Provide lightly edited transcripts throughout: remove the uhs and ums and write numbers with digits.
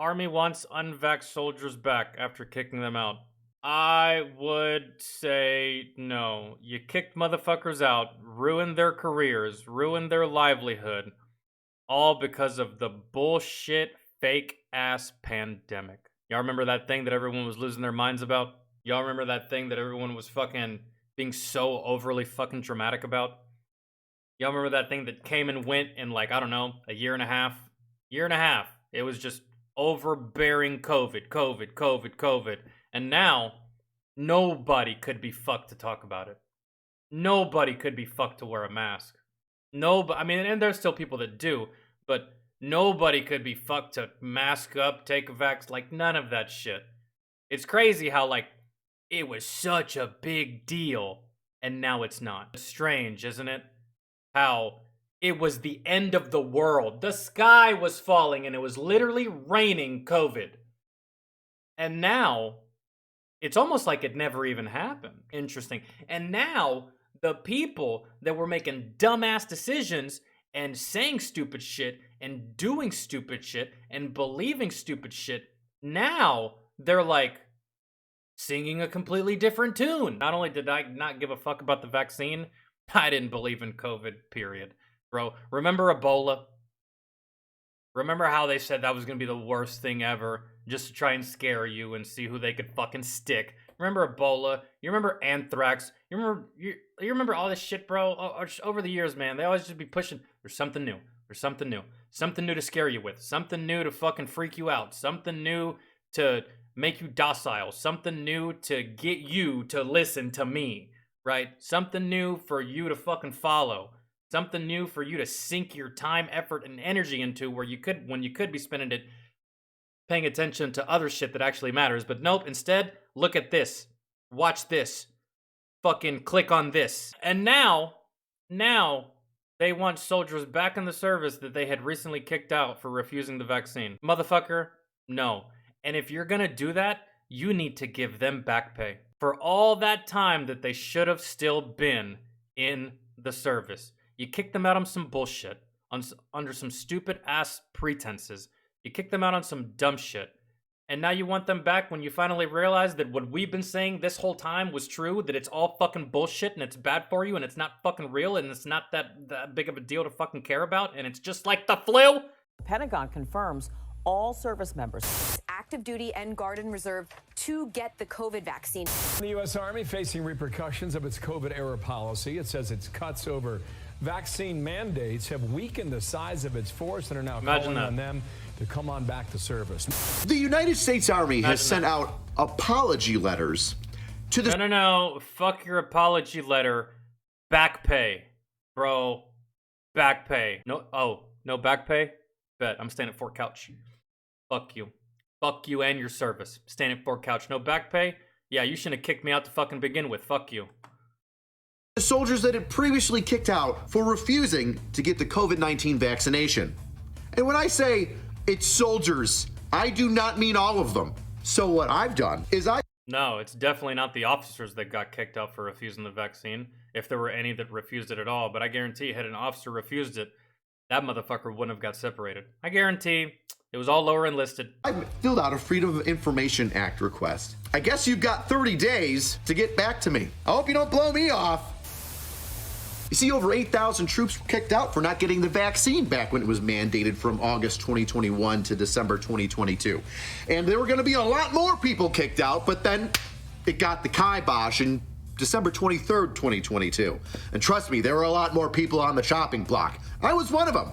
Army wants unvaxxed soldiers back after kicking them out. I would say no. You kicked motherfuckers out, ruined their careers, ruined their livelihood, all because of the bullshit, fake ass pandemic. Y'all remember that thing that everyone was losing their minds about? Y'all remember that thing that everyone was fucking being so overly fucking dramatic about? Y'all remember that thing that came and went in, like, I don't know, a year and a half? Year and a half. It was just overbearing COVID. And now, nobody could be fucked to talk about it. Nobody could be fucked to wear a mask. Nobody, I mean, and there's still people that do, but nobody could be fucked to mask up, take a vax, like, none of that shit. It's crazy how, like, it was such a big deal, and now it's not. It's strange, isn't it? How it was the end of the world. The sky was falling, and it was literally raining COVID. And now, it's almost like it never even happened. Interesting. And now, the people that were making dumbass decisions and saying stupid shit and doing stupid shit and believing stupid shit, now they're like singing a completely different tune. Not only did I not give a fuck about the vaccine, I didn't believe in COVID, period. Bro, remember Ebola? Remember how they said that was going to be the worst thing ever, just to try and scare you and see who they could fucking stick? Remember Ebola? You remember anthrax? You remember all this shit, bro? Over the years, man, they always just be pushing, there's something new. There's something new. Something new to scare you with. Something new to fucking freak you out. Something new to make you docile. Something new to get you to listen to me, right? Something new for you to fucking follow. Something new for you to sink your time, effort, and energy into when you could be spending it paying attention to other shit that actually matters. But nope, instead, look at this. Watch this. Fucking click on this. And now, they want soldiers back in the service that they had recently kicked out for refusing the vaccine. Motherfucker, no. And if you're gonna do that, you need to give them back pay for all that time that they should have still been in the service. You kicked them out on some bullshit, under some stupid ass pretenses. You kicked them out on some dumb shit. And now you want them back when you finally realize that what we've been saying this whole time was true, that it's all fucking bullshit and it's bad for you and it's not fucking real and it's not that big of a deal to fucking care about and it's just like the flu? The Pentagon confirms all service members, active duty and Guard and Reserve, to get the COVID vaccine. The U.S. Army facing repercussions of its COVID-era policy. It says its cuts over vaccine mandates have weakened the size of its force and are now calling on them to come on back to service. The United States Army has sent out apology letters to the... No. Fuck your apology letter. Back pay. Bro. Back pay. No back pay? Bet. I'm staying at Fort Couch. Fuck you. Fuck you and your service. Staying at Fort Couch. No back pay? Yeah, you shouldn't have kicked me out to fucking begin with. Fuck you. The soldiers that had previously kicked out for refusing to get the COVID-19 vaccination. And when I say it's soldiers, I do not mean all of them. So what I've done is No, it's definitely not the officers that got kicked out for refusing the vaccine, if there were any that refused it at all. But I guarantee had an officer refused it, that motherfucker wouldn't have got separated. I guarantee it was all lower enlisted. I filled out a Freedom of Information Act request. I guess you've got 30 days to get back to me. I hope you don't blow me off. You see, over 8,000 troops were kicked out for not getting the vaccine back when it was mandated from August 2021 to December 2022. And there were going to be a lot more people kicked out, but then it got the kibosh in December 23rd, 2022. And trust me, there were a lot more people on the chopping block. I was one of them,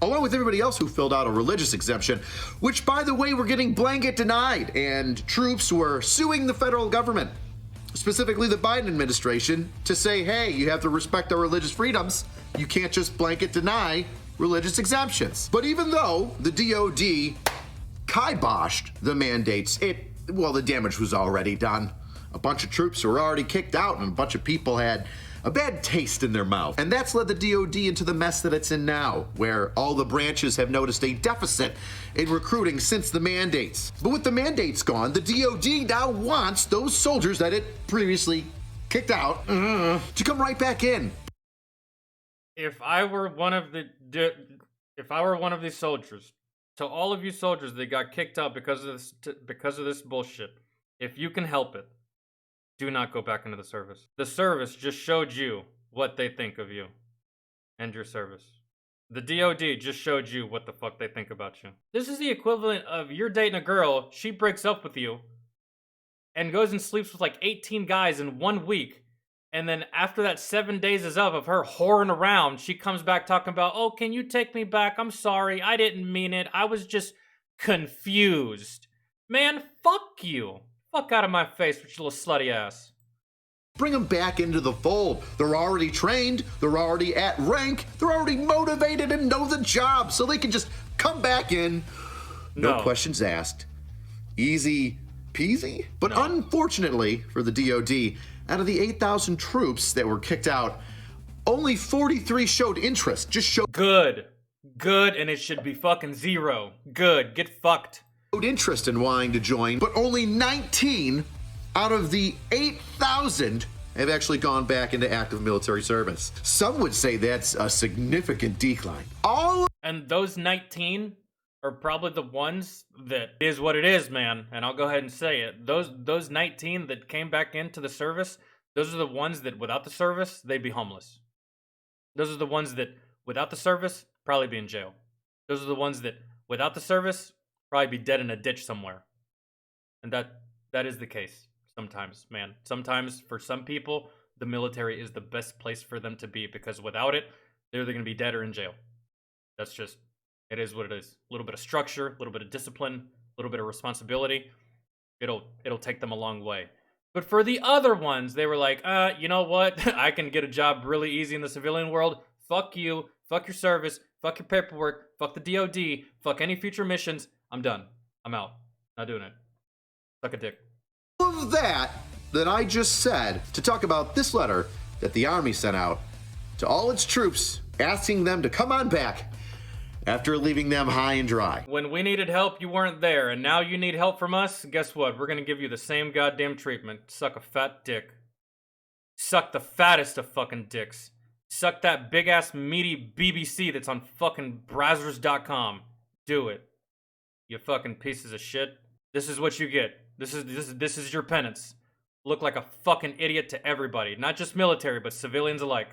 along with everybody else who filled out a religious exemption, which, by the way, were getting blanket denied, and troops were suing the federal government, specifically the Biden administration, to say, hey, you have to respect our religious freedoms. You can't just blanket deny religious exemptions. But even though the DoD kiboshed the mandates, the damage was already done. A bunch of troops were already kicked out and a bunch of people had a bad taste in their mouth. And that's led the DoD into the mess that it's in now, where all the branches have noticed a deficit in recruiting since the mandates. But with the mandates gone, the DoD now wants those soldiers that it previously kicked out to come right back in. If I were one of these soldiers to all of you soldiers that got kicked out because of this bullshit, if you can help it, do not go back into the service. The service just showed you what they think of you and your service. The DoD just showed you what the fuck they think about you. This is the equivalent of you're dating a girl, she breaks up with you, and goes and sleeps with like 18 guys in 1 week. And then after that 7 days is up of her whoring around, she comes back talking about, oh, can you take me back? I'm sorry. I didn't mean it. I was just confused. Man, fuck you. Fuck out of my face with your little slutty ass. Bring them back into the fold. They're already trained. They're already at rank. They're already motivated and know the job. So they can just come back in. No questions asked. Easy peasy. But unfortunately for the DoD, out of the 8,000 troops that were kicked out, only 43 showed interest. Just showed good, and it should be fucking 0. Good, get fucked. Showed interest in wanting to join, but only 19 out of the 8,000 have actually gone back into active military service. Some would say that's a significant decline. And those 19 are probably the ones that is what it is, man. And I'll go ahead and say it. Those 19 that came back into the service, those are the ones that without the service, they'd be homeless. Those are the ones that without the service, probably be in jail. Those are the ones that without the service, probably be dead in a ditch somewhere. And that is the case sometimes, man. Sometimes for some people, the military is the best place for them to be because without it, they're either going to be dead or in jail. That's just, it is what it is. A little bit of structure, a little bit of discipline, a little bit of responsibility. It'll take them a long way. But for the other ones, they were like, you know what? I can get a job really easy in the civilian world. Fuck you. Fuck your service. Fuck your paperwork. Fuck the DoD. Fuck any future missions. I'm done. I'm out. Not doing it. Suck a dick. Of that I just said to talk about this letter that the Army sent out to all its troops asking them to come on back after leaving them high and dry. When we needed help, you weren't there, and now you need help from us? Guess what? We're gonna give you the same goddamn treatment. Suck a fat dick. Suck the fattest of fucking dicks. Suck that big-ass meaty BBC that's on fucking Brazzers.com. Do it. You fucking pieces of shit. This is what you get. This is your penance. Look like a fucking idiot to everybody. Not just military, but civilians alike.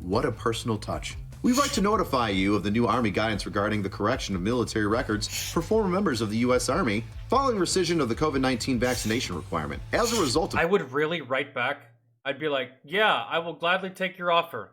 What a personal touch. We'd like to notify you of the new Army guidance regarding the correction of military records for former members of the U.S. Army following rescission of the COVID-19 vaccination requirement. As a result of... I would really write back. I'd be like, yeah, I will gladly take your offer.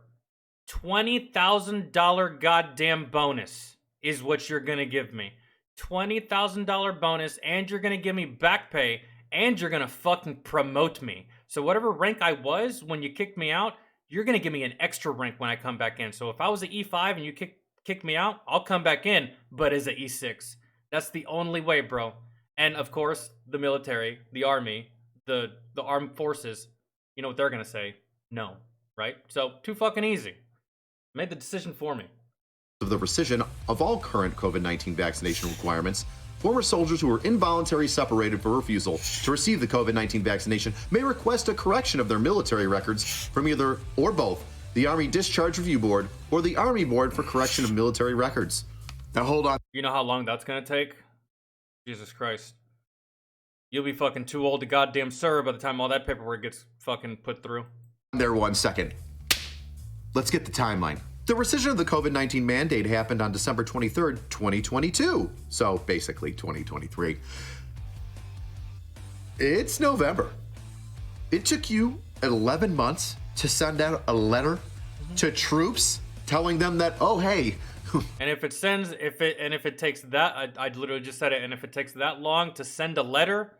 $20,000 goddamn bonus is what you're gonna give me. $20,000 bonus, and you're gonna give me back pay, and you're gonna fucking promote me. So whatever rank I was when you kicked me out, you're gonna give me an extra rank when I come back in. So if I was an E5 and you kick me out, I'll come back in, but as an E6. That's the only way, bro. And of course, the military, the Army, the armed forces, you know what they're gonna say? No, right? So too fucking easy. Made the decision for me. Of the rescission of all current COVID-19 vaccination requirements, former soldiers who were involuntarily separated for refusal to receive the COVID-19 vaccination may request a correction of their military records from either or both the Army Discharge Review Board or the Army Board for Correction of Military Records. Now hold on. You know how long that's gonna take? Jesus Christ. You'll be fucking too old to goddamn serve by the time all that paperwork gets fucking put through. There 1 second. Let's get the timeline. The rescission of the COVID-19 mandate happened on December 23rd, 2022. So basically 2023. It's November. It took you 11 months to send out a letter to troops telling them that, oh, hey. And if it takes that, I literally just said it, and if it takes that long to send a letter,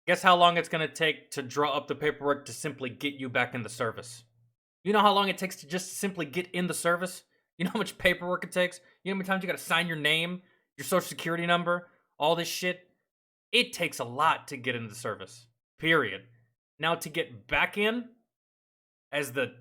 guess how long it's gonna take to draw up the paperwork to simply get you back in the service? You know how long it takes to just simply get in the service? You know how much paperwork it takes? You know how many times you gotta sign your name, your social security number, all this shit? It takes a lot to get into the service, period. Now to get back in as the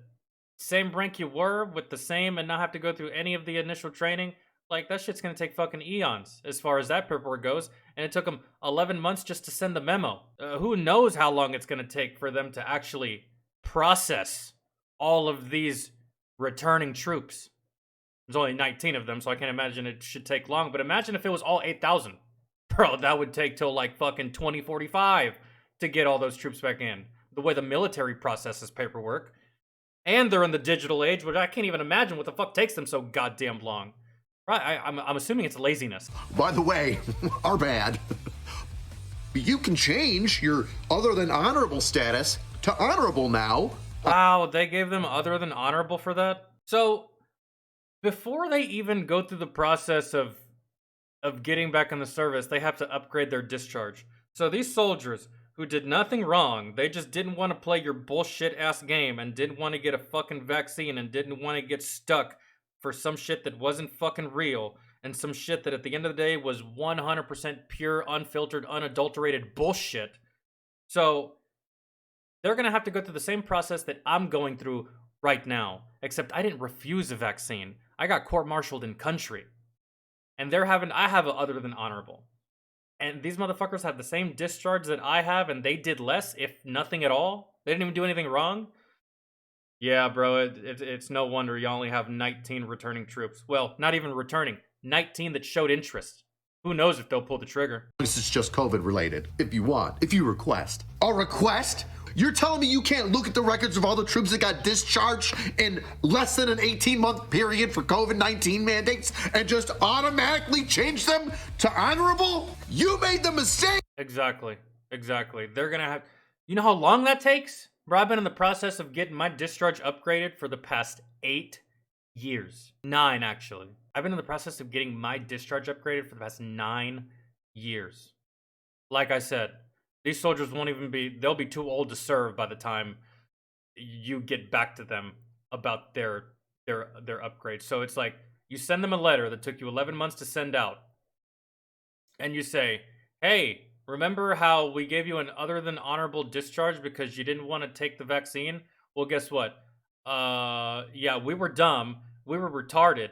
same rank you were with the same and not have to go through any of the initial training, like that shit's gonna take fucking eons as far as that paperwork goes. And it took them 11 months just to send the memo. Who knows how long it's gonna take for them to actually process all of these returning troops. There's only 19 of them, so I can't imagine it should take long. But imagine if it was all 8,000. Bro, that would take till like fucking 2045 to get all those troops back in. The way the military processes paperwork. And they're in the digital age, which I can't even imagine what the fuck takes them so goddamn long. Right, I'm assuming it's laziness. By the way, our bad. You can change your other than honorable status to honorable now. Wow, they gave them other than honorable for that? So, before they even go through the process of getting back in the service, they have to upgrade their discharge. So these soldiers who did nothing wrong, they just didn't want to play your bullshit ass game and didn't want to get a fucking vaccine and didn't want to get stuck for some shit that wasn't fucking real and some shit that at the end of the day was 100% pure, unfiltered, unadulterated bullshit. So they're going to have to go through the same process that I'm going through right now, except I didn't refuse a vaccine. I got court-martialed in country. And I have a other than honorable. And these motherfuckers have the same discharge that I have, and they did less, if nothing at all. They didn't even do anything wrong. Yeah, bro, it's no wonder you only have 19 returning troops. Well, not even returning. 19 that showed interest. Who knows if they'll pull the trigger. This is just COVID related, if you want, if you request. A request? You're telling me you can't look at the records of all the troops that got discharged in less than an 18-month period for COVID-19 mandates and just automatically change them to honorable? You made the mistake! Exactly. They're gonna have... You know how long that takes? Bro, I've been in the process of getting my discharge upgraded for the past 8 years. 9, actually. I've been in the process of getting my discharge upgraded for the past 9 years. Like I said, these soldiers won't even be... They'll be too old to serve by the time you get back to them about their upgrade. So it's like, you send them a letter that took you 11 months to send out. And you say, hey, remember how we gave you an other than honorable discharge because you didn't want to take the vaccine? Well, guess what? Yeah, we were dumb. We were retarded.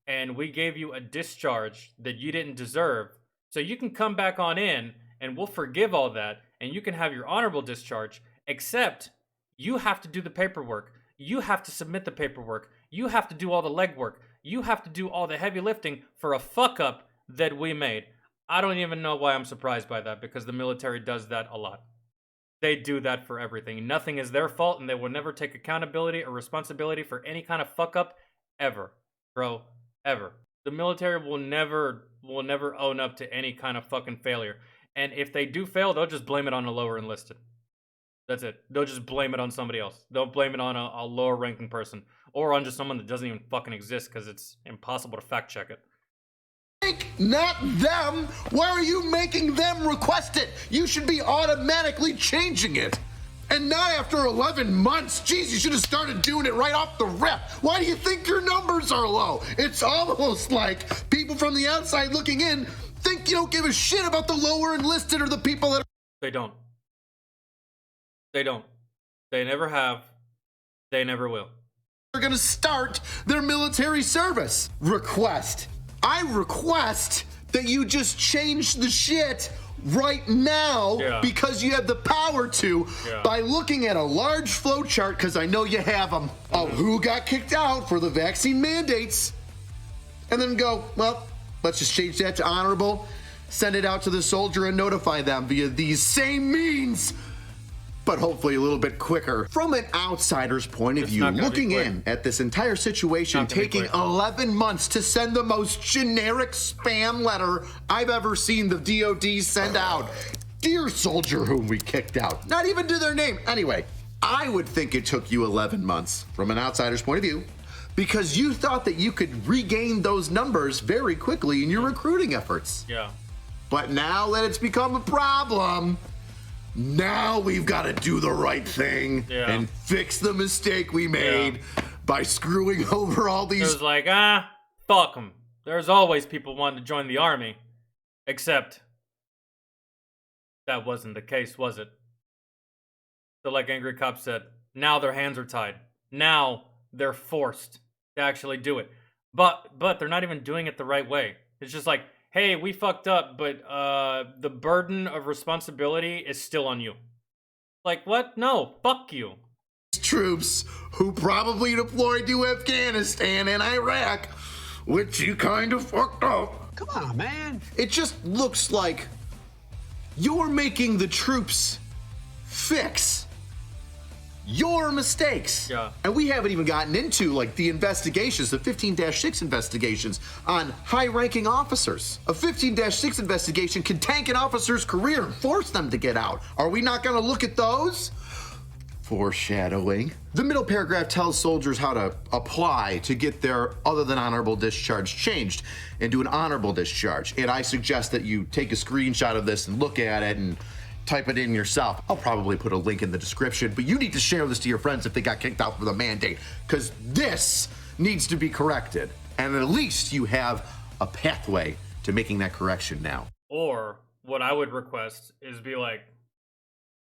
And we gave you a discharge that you didn't deserve. So you can come back on in and we'll forgive all that, and you can have your honorable discharge, except you have to do the paperwork. You have to submit the paperwork. You have to do all the legwork. You have to do all the heavy lifting for a fuck-up that we made. I don't even know why I'm surprised by that, because the military does that a lot. They do that for everything. Nothing is their fault, and they will never take accountability or responsibility for any kind of fuck-up, ever. Bro, ever. The military will never own up to any kind of fucking failure. And if they do fail, they'll just blame it on a lower enlisted. That's it. They'll just blame it on somebody else. They'll blame it on a lower ranking person. Or on just someone that doesn't even fucking exist because it's impossible to fact check it. Not them! Why are you making them request it? You should be automatically changing it. And not after 11 months. Jeez, you should have started doing it right off the rip. Why do you think your numbers are low? It's almost like people from the outside looking in think you don't give a shit about the lower enlisted or the people that... They don't. They don't. They never have. They never will. ...are gonna start their military service. Request. I request that you just change the shit right now, because you have the power to, by looking at a large flow chart, because I know you have them, of who got kicked out for the vaccine mandates, and then go, well, let's just change that to honorable, send it out to the soldier and notify them via these same means, but hopefully a little bit quicker. From an outsider's point of view, looking in at this entire situation, taking 11 months to send the most generic spam letter I've ever seen the DoD send out. Dear soldier whom we kicked out. Not even to their name. Anyway, I would think it took you 11 months from an outsider's point of view because you thought that you could regain those numbers very quickly in your recruiting efforts. Yeah. But now that it's become a problem, now we've got to do the right thing and fix the mistake we made by screwing over all these... It was like, fuck them. There's always people wanting to join the army. Except, that wasn't the case, was it? So like Angry Cop said, now their hands are tied. Now they're forced to actually do it. But they're not even doing it the right way. It's just like, hey, we fucked up, but the burden of responsibility is still on you. Like, what? No, fuck you. Troops who probably deployed to Afghanistan and Iraq which you kind of fucked up. Come on, man. It just looks like you're making the troops fix your mistakes. Yeah. And we haven't even gotten into like the investigations, the 15-6 investigations on high-ranking officers. A 15-6 investigation can tank an officer's career and force them to get out. Are we not going to look at those? Foreshadowing. The middle paragraph tells soldiers how to apply to get their other than honorable discharge changed into an honorable discharge. And I suggest that you take a screenshot of this and look at it and type it in yourself. I'll probably put a link in the description, but you need to share this to your friends if they got kicked out for the mandate, because this needs to be corrected. And at least you have a pathway to making that correction now. Or what I would request is be like,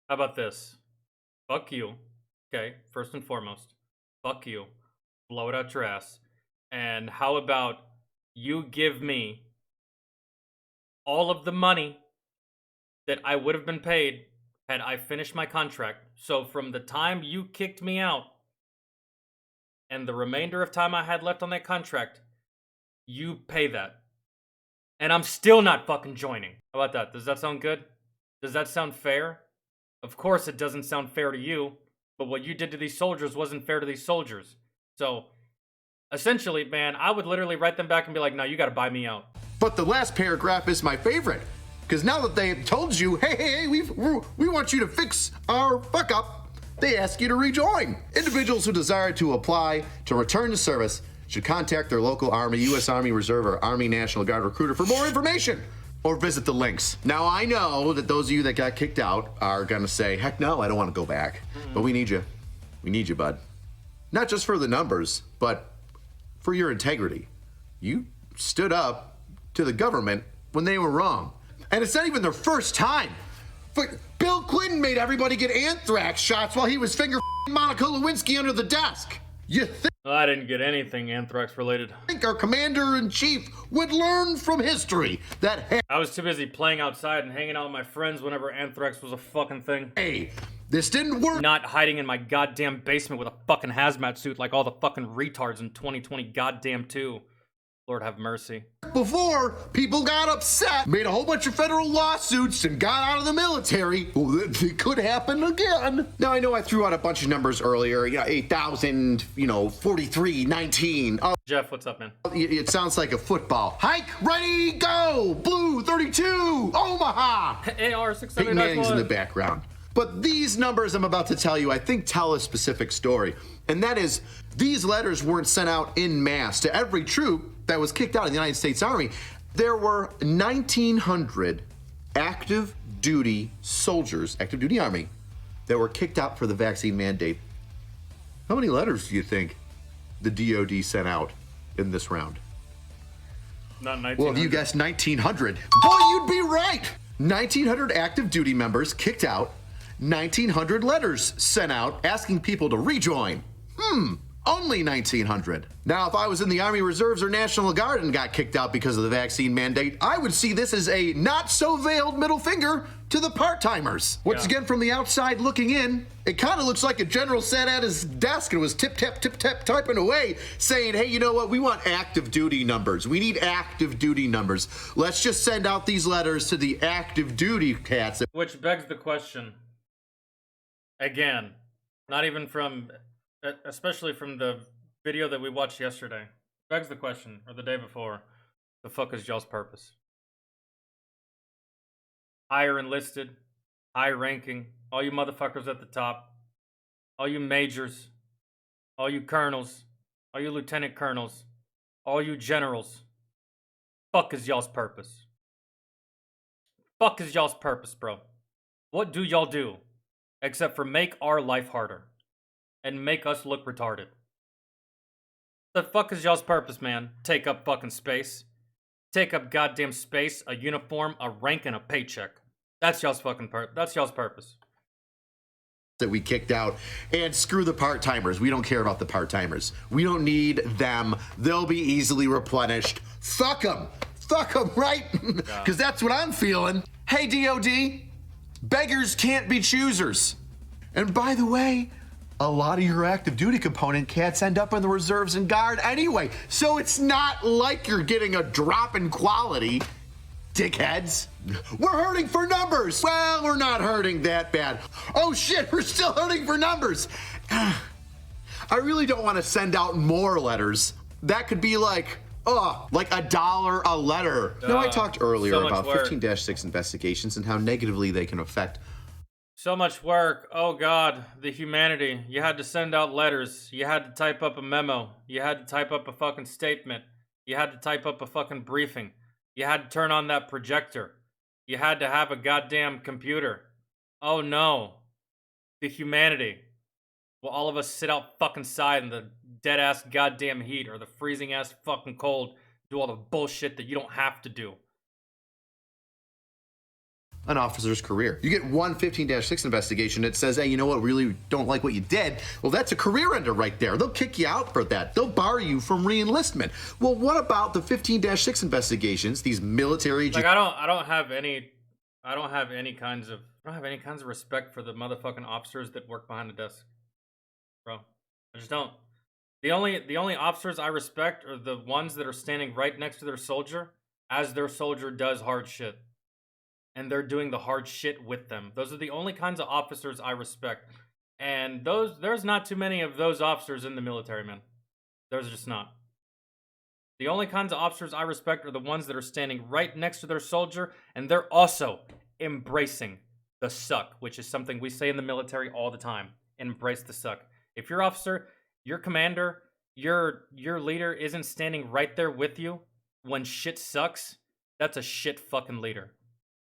how about this? Fuck you. Okay, first and foremost, fuck you. Blow it out your ass. And how about you give me all of the money that I would have been paid had I finished my contract. So from the time you kicked me out and the remainder of time I had left on that contract, you pay that. And I'm still not fucking joining. How about that? Does that sound good? Does that sound fair? Of course it doesn't sound fair to you, but what you did to these soldiers wasn't fair to these soldiers. So, essentially, man, I would literally write them back and be like, no, you gotta buy me out. But the last paragraph is my favorite, because now that they've told you, hey, we want you to fix our fuck up, they ask you to rejoin. Individuals who desire to apply to return to service should contact their local Army, U.S. Army Reserve, or Army National Guard recruiter for more information, or visit the links. Now, I know that those of you that got kicked out are gonna say, heck no, I don't wanna go back. But we need you. We need you, bud. Not just for the numbers, but for your integrity. You stood up to the government when they were wrong. And it's not even their first time. But Bill Clinton made everybody get anthrax shots while he was finger Monica Lewinsky under the desk. You I didn't get anything anthrax related. think our commander-in-chief would learn from history that, I was too busy playing outside and hanging out with my friends whenever anthrax was a fucking thing. hey, this didn't work Not hiding in my goddamn basement with a fucking hazmat suit like all the fucking retards in 2020 goddamn 2. Lord have mercy. before. People got upset, made a whole bunch of federal lawsuits, and got out of the military. Well, it could happen again. Now, I know I threw out a bunch of numbers earlier, 8,000, 43, 19. Oh, Jeff, what's up, man? it sounds like a football. Hike, ready, go! Blue 32, Omaha! AR Peyton Manning's in the background. But these numbers I'm about to tell you, I think tell a specific story. And that is, these letters weren't sent out en masse to every troop that was kicked out of the United States Army. There were 1,900 active duty soldiers, active duty Army, that were kicked out for the vaccine mandate. How many letters do you think the DoD sent out in this round? Not 1900. Well, if you guessed 1,900, boy, you'd be right. 1,900 active duty members kicked out, 1,900 letters sent out asking people to rejoin. Only 1,900. Now, if I was in the Army Reserves or National Guard and got kicked out because of the vaccine mandate, I would see this as a not-so-veiled middle finger to the part-timers. Once again, from the outside looking in, it kind of looks like a general sat at his desk and was tip-tap, tip-tap, typing away, saying, hey, you know what? We want active duty numbers. We need active duty numbers. Let's just send out these letters to the active duty cats. Which begs the question, again, not even from, especially from the video that we watched yesterday, begs the question, or the day before, the fuck is y'all's purpose? Higher enlisted, high ranking, all you motherfuckers at the top, all you majors, all you colonels, all you lieutenant colonels, all you generals, fuck is y'all's purpose? Fuck is y'all's purpose, bro? What do y'all do except for make our life harder and make us look retarded? The fuck is y'all's purpose, man? Take up fucking space. Take up goddamn space, a uniform, a rank, and a paycheck. That's y'all's fucking that's y'all's purpose. That we kicked out, and screw the part-timers. We don't care about the part-timers. We don't need them. They'll be easily replenished. Fuck them. Fuck them, right? Because that's what I'm feeling. Hey, DoD, beggars can't be choosers. And by the way, a lot of your active duty component cats end up in the reserves and guard anyway. So it's not like you're getting a drop in quality, dickheads. We're hurting for numbers. Well, we're not hurting that bad. Oh shit, we're still hurting for numbers. I really don't want to send out more letters. That could be like $1 a letter. Now, I talked earlier about 15-6 investigations and how negatively they can affect. So much work. Oh God, the humanity. You had to send out letters. You had to type up a memo. You had to type up a fucking statement. You had to type up a fucking briefing. You had to turn on that projector. You had to have a goddamn computer. Oh no. The humanity. Will all of us sit out fucking side in the dead ass goddamn heat or the freezing ass fucking cold, do all the bullshit that you don't have to do? An officer's career. You get one 15-6 investigation that says, hey, you know what, really don't like what you did. Well, that's a career ender right there. They'll kick you out for that. They'll bar you from re-enlistment. Well, what about the 15-6 investigations, these military... Like, I don't have any kinds of respect for the motherfucking officers that work behind the desk. Bro. I just don't. The only officers I respect are the ones that are standing right next to their soldier as their soldier does hard shit. And they're doing the hard shit with them. Those are the only kinds of officers I respect. And there's not too many of those officers in the military, man. There's just not. The only kinds of officers I respect are the ones that are standing right next to their soldier, and they're also embracing the suck, which is something we say in the military all the time. Embrace the suck. If your officer, your commander, your leader isn't standing right there with you when shit sucks, that's a shit fucking leader.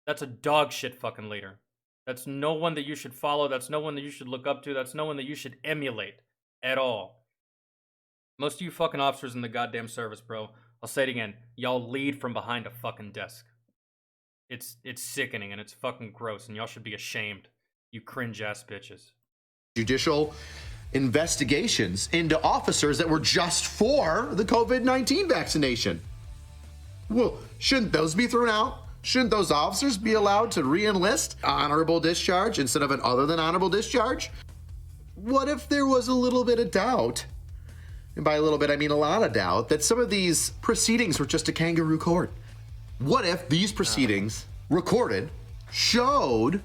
That's a dog shit fucking leader. That's no one that you should follow. That's no one that you should look up to. That's no one that you should emulate at all. Most of you fucking officers in the goddamn service, bro, I'll say it again, y'all lead from behind a fucking desk. It's sickening and it's fucking gross and y'all should be ashamed. You cringe ass bitches. Judicial investigations into officers that were just for the COVID-19 vaccination. Well, shouldn't those be thrown out? Shouldn't those officers be allowed to re-enlist honorable discharge instead of an other than honorable discharge? What if there was a little bit of doubt, and by a little bit I mean a lot of doubt, that some of these proceedings were just a kangaroo court? What if these proceedings, recorded, showed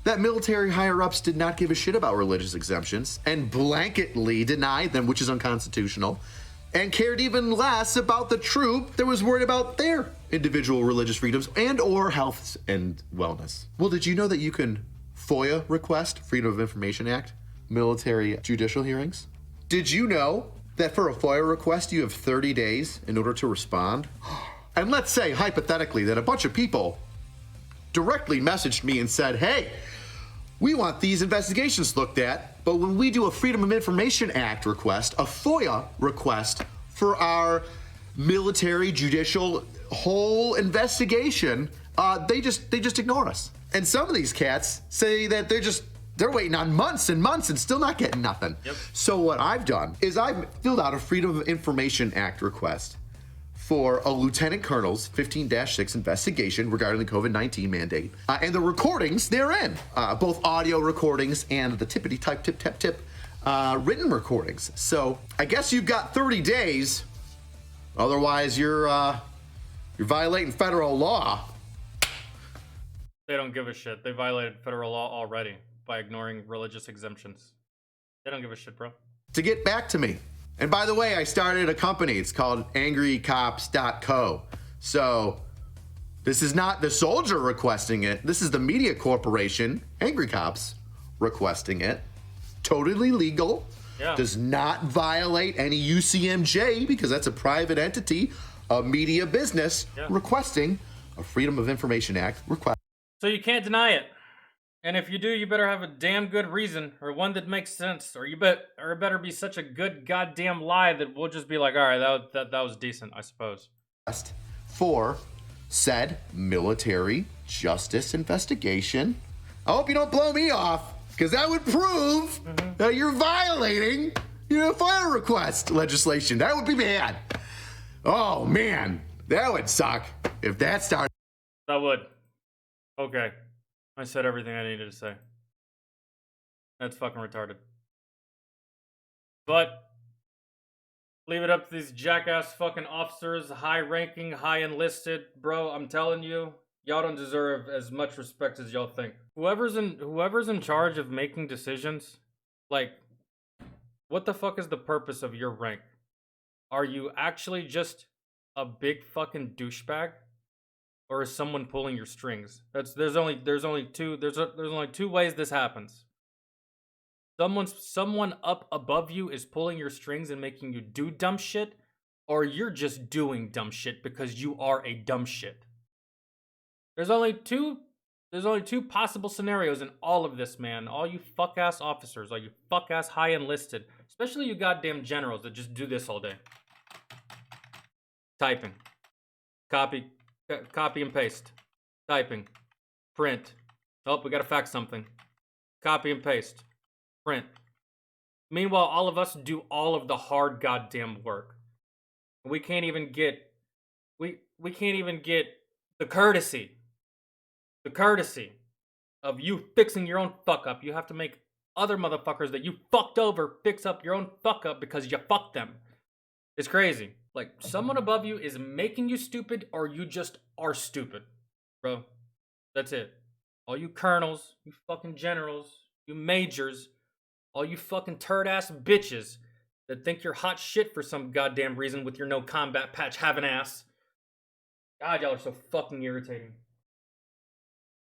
that military higher-ups did not give a shit about religious exemptions and blanketly denied them, which is unconstitutional, and cared even less about the troop that was worried about their individual religious freedoms and or health and wellness? Well, did you know that you can FOIA request, Freedom of Information Act, military judicial hearings? Did you know that for a FOIA request you have 30 days in order to respond? And let's say, hypothetically, that a bunch of people directly messaged me and said, hey, we want these investigations looked at, but when we do a Freedom of Information Act request, a FOIA request for our military judicial whole investigation, they just ignore us. And some of these cats say that they're waiting on months and months and still not getting nothing. Yep. So what I've done is I've filled out a Freedom of Information Act request for a lieutenant colonel's 15-6 investigation regarding the COVID-19 mandate and the recordings therein, both audio recordings and the tippity type tip tap tip written recordings. So I guess you've got 30 days. Otherwise, you're violating federal law. They don't give a shit. They violated federal law already by ignoring religious exemptions. They don't give a shit, bro. To get back to me. And by the way, I started a company. It's called angrycops.co. So this is not the soldier requesting it. This is the media corporation, Angry Cops, requesting it. Totally legal. Yeah. Does not violate any UCMJ because that's a private entity, a media business, requesting a Freedom of Information Act request. So you can't deny it. And if you do, you better have a damn good reason, or one that makes sense, or it better be such a good goddamn lie that we'll just be like, all right, that was decent, I suppose. For said military justice investigation. I hope you don't blow me off, because that would prove that you're violating your FOIA request legislation. That would be bad. Oh man, that would suck if that started. That would. Okay. I said everything I needed to say. That's fucking retarded. But leave it up to these jackass fucking officers, high ranking, high enlisted. Bro, I'm telling you, y'all don't deserve as much respect as y'all think. Whoever's in charge of making decisions, like, what the fuck is the purpose of your rank? Are you actually just a big fucking douchebag? Or is someone pulling your strings? There's only two ways this happens. Someone up above you is pulling your strings and making you do dumb shit, or you're just doing dumb shit because you are a dumb shit. There's only two possible scenarios in all of this, man. All you fuck ass officers, all you fuck ass high enlisted, especially you goddamn generals that just do this all day. Typing. Copy and paste. Typing. Print. Oh, we gotta fax something. Copy and paste. Print. Meanwhile, all of us do all of the hard goddamn work. We can't even get the courtesy of you fixing your own fuck up. You have to make other motherfuckers that you fucked over fix up your own fuck up because you fucked them. It's crazy. Like, someone above you is making you stupid, or you just are stupid, bro. That's it. All you colonels, you fucking generals, you majors, all you fucking turd-ass bitches that think you're hot shit for some goddamn reason with your no combat patch having ass. God, y'all are so fucking irritating.